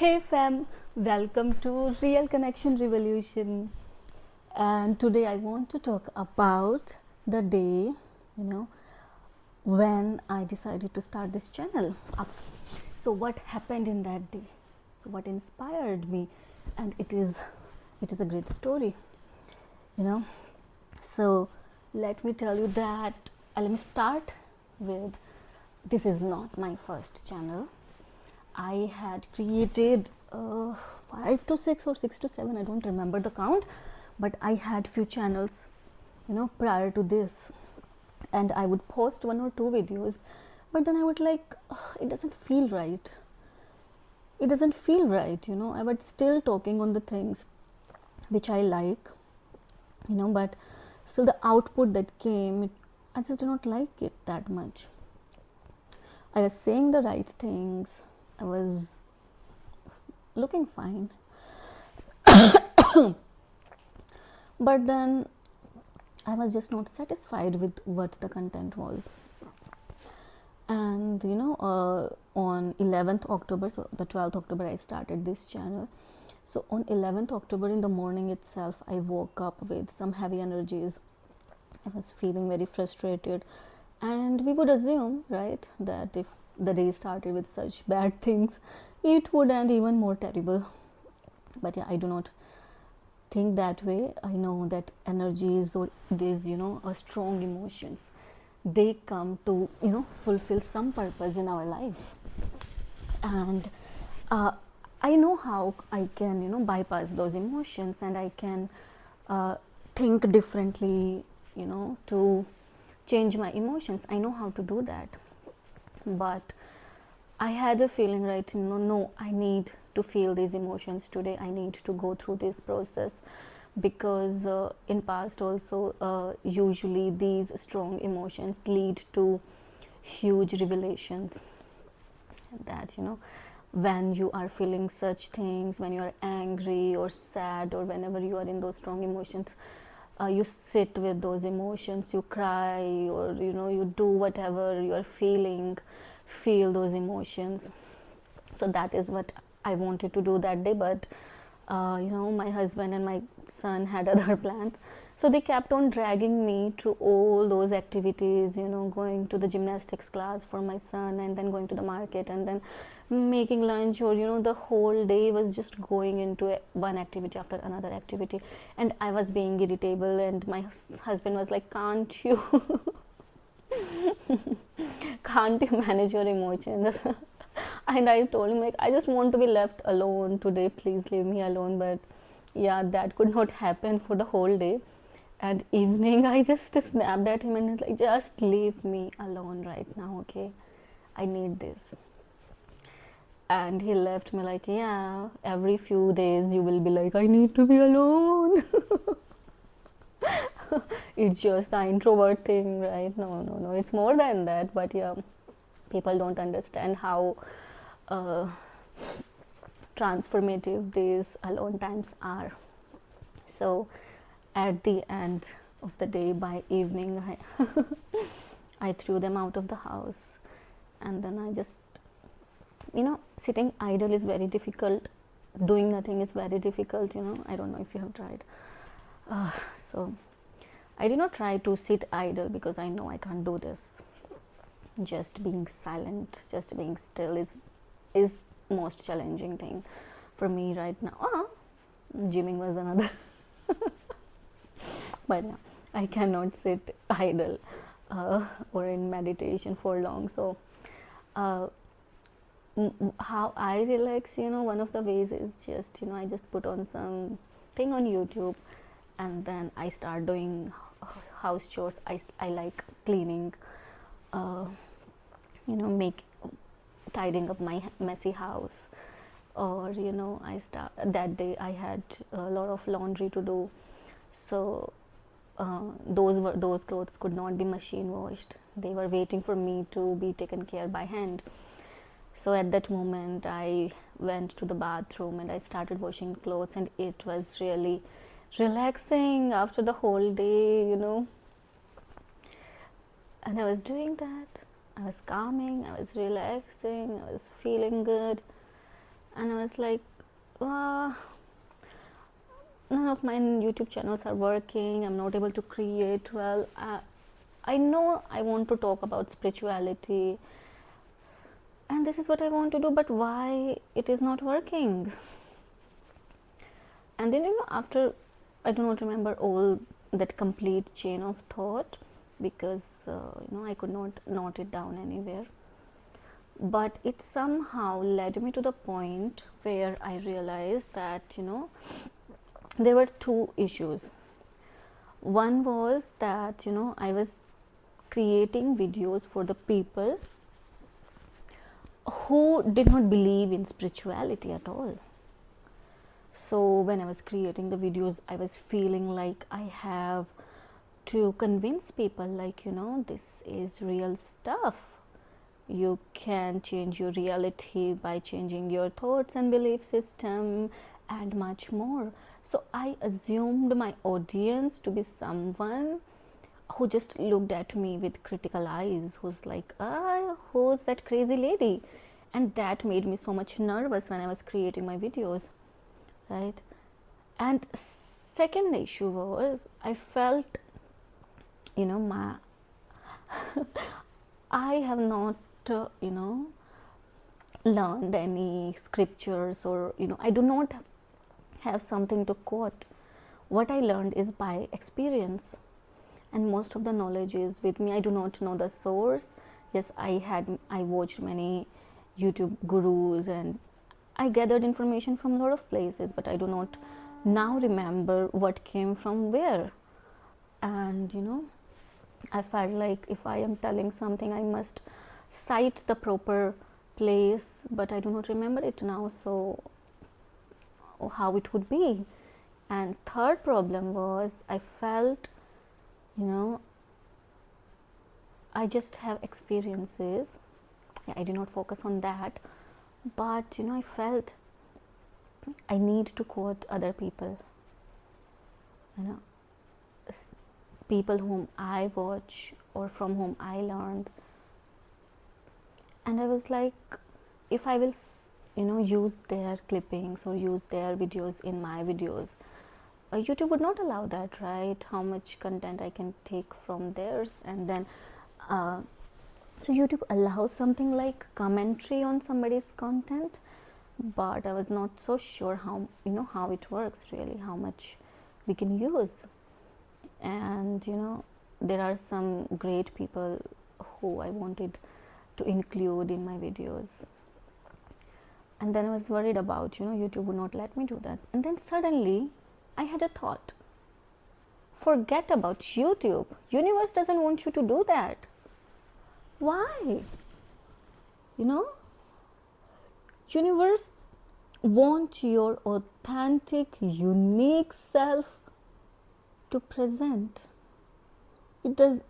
Hey fam, welcome to Real Connection Revolution. And today I want to talk about the day, when I decided to start this channel. So what happened in that day? So what inspired me? And it is a great story, you know. So let me tell you that let me start with this is not my first channel. I had created 5 to 6 or 6 to 7, I don't remember the count, but I had few channels, prior to this, and I would post 1 or 2 videos, but then I would like, it doesn't feel right. It doesn't feel right, I was still talking on the things which I like, but still the output that came, I just do not like it that much. I was saying the right things, I was looking fine, but then I was just not satisfied with what the content was. And on 11th October, so the 12th October, I started this channel. So on 11th October in the morning itself, I woke up with some heavy energies. I was feeling very frustrated, and we would assume, right, that if the day started with such bad things, it would end even more terrible. But yeah, I do not think that way. I know that energies or these, strong emotions, they come to, fulfill some purpose in our life. And I know how I can, bypass those emotions, and I can think differently, to change my emotions. I know how to do that. But I had a feeling, right, no, I need to feel these emotions today. I need to go through this process, because in past also, usually these strong emotions lead to huge revelations. That, when you are feeling such things, when you are angry or sad, or whenever you are in those strong emotions, you sit with those emotions, you cry, or you do whatever you are feeling, feel those emotions. So that is what I wanted to do that day, but my husband and my son had other plans, so they kept on dragging me to all those activities, going to the gymnastics class for my son, and then going to the market, and then making lunch, or the whole day was just going into one activity after another activity. And I was being irritable, and my husband was like, can't you can't you manage your emotions? And I told him, like, I just want to be left alone today, please leave me alone. But yeah, that could not happen for the whole day. And evening, I just snapped at him and was like, just leave me alone right now, okay? I need this. And he left me like, yeah, every few days you will be like, I need to be alone. It's just the introvert thing, right? No, it's more than that. But yeah, people don't understand how transformative these alone times are. So at the end of the day, by evening, I threw them out of the house. And then I just, sitting idle is very difficult. Doing nothing is very difficult, I don't know if you have tried. So I did not try to sit idle, because I know I can't do this. Just being silent, just being still is most challenging thing for me right now. Gymming was another. But yeah, I cannot sit idle or in meditation for long. So how I relax, one of the ways is just, I just put on some thing on YouTube, and then I start doing house chores. I like cleaning, make tidying up my messy house. Or I start that day, I had a lot of laundry to do, so those clothes could not be machine washed. They were waiting for me to be taken care by hand. So at that moment, I went to the bathroom and I started washing clothes, and it was really relaxing after the whole day, and I was doing that. I was calming, I was relaxing, I was feeling good. And I was like, uh, none of my YouTube channels are working, I'm not able to create well. I know I want to talk about spirituality and this is what I want to do, but why it is not working? And then, after, I do not remember all that complete chain of thought, because I could not note it down anywhere, but it somehow led me to the point where I realized that there were two issues. One was that I was creating videos for the people who did not believe in spirituality at all. So when I was creating the videos, I was feeling like I have to convince people, like, this is real stuff. You can change your reality by changing your thoughts and belief system and much more. So I assumed my audience to be someone who just looked at me with critical eyes, who's like, who's that crazy lady? And that made me so much nervous when I was creating my videos, right? And second issue was, I felt, my I have not learned any scriptures, or I do not have something to quote. What I learned is by experience, and most of the knowledge is with me. I do not know the source. Yes, I watched many YouTube gurus and I gathered information from a lot of places, but I do not now remember what came from where. And I felt like if I am telling something, I must cite the proper place, but I do not remember it now, so how it would be. And third problem was, I felt, I just have experiences. I did not focus on that, but I felt I need to quote other people, people whom I watch or from whom I learned. And I was like, if I will use their clippings or use their videos in my videos, YouTube would not allow that, right? How much content I can take from theirs. And then so YouTube allows something like commentary on somebody's content, but I was not so sure how it works really, how much we can use. And there are some great people who I wanted to include in my videos, and then I was worried about YouTube would not let me do that. And then suddenly I had a thought, forget about YouTube. Universe doesn't want you to do that. Why? Universe want your authentic, unique self to present. It does,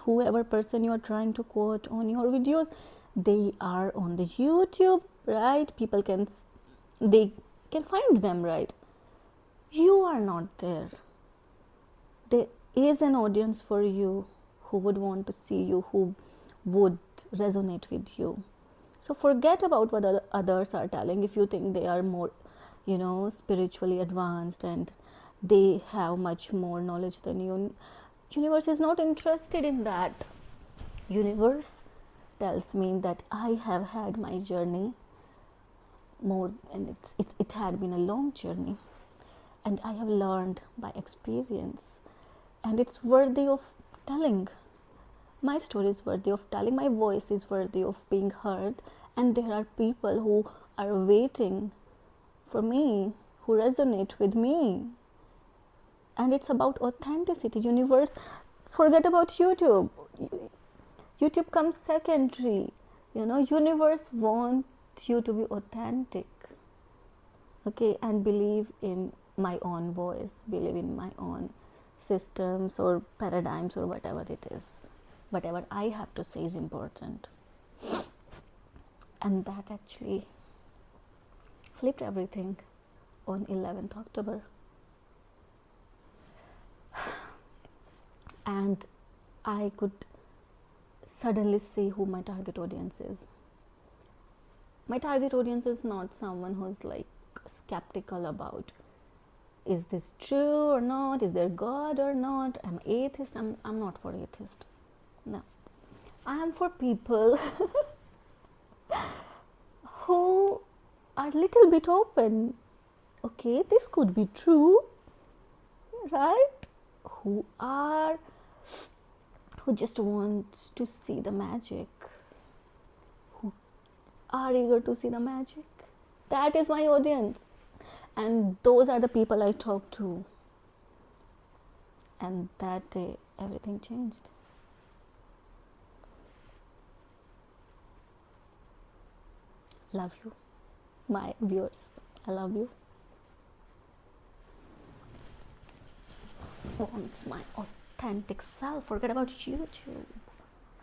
whoever person you are trying to quote on your videos, they are on the YouTube, right? People they can find them, right? You are not there. There is an audience for you who would want to see you, who would resonate with you. So forget about what others are telling. If you think they are more spiritually advanced and they have much more knowledge than you, universe is not interested in that. Universe tells me that I have had my journey more, and it had been a long journey, and I have learned by experience, and it's worthy of telling. My story is worthy of telling, my voice is worthy of being heard, and there are people who are waiting for me, who resonate with me. And it's about authenticity. Universe, forget about YouTube. YouTube comes secondary. Universe wants you to be authentic, okay, and believe in my own voice, believe in my own systems or paradigms or whatever it is. Whatever I have to say is important. And that actually flipped everything on 11th October. And I could suddenly see who my target audience is. My target audience is not someone who's like skeptical about, is this true or not, is there God or not, I'm atheist. I'm not for atheist. No, I am for people who are little bit open. Okay, this could be true, right? Who just want to see the magic, who are eager to see the magic. That is my audience, and those are the people I talk to. And that day everything changed. Love you, my viewers. I love you. Want my authentic self. Forget about YouTube.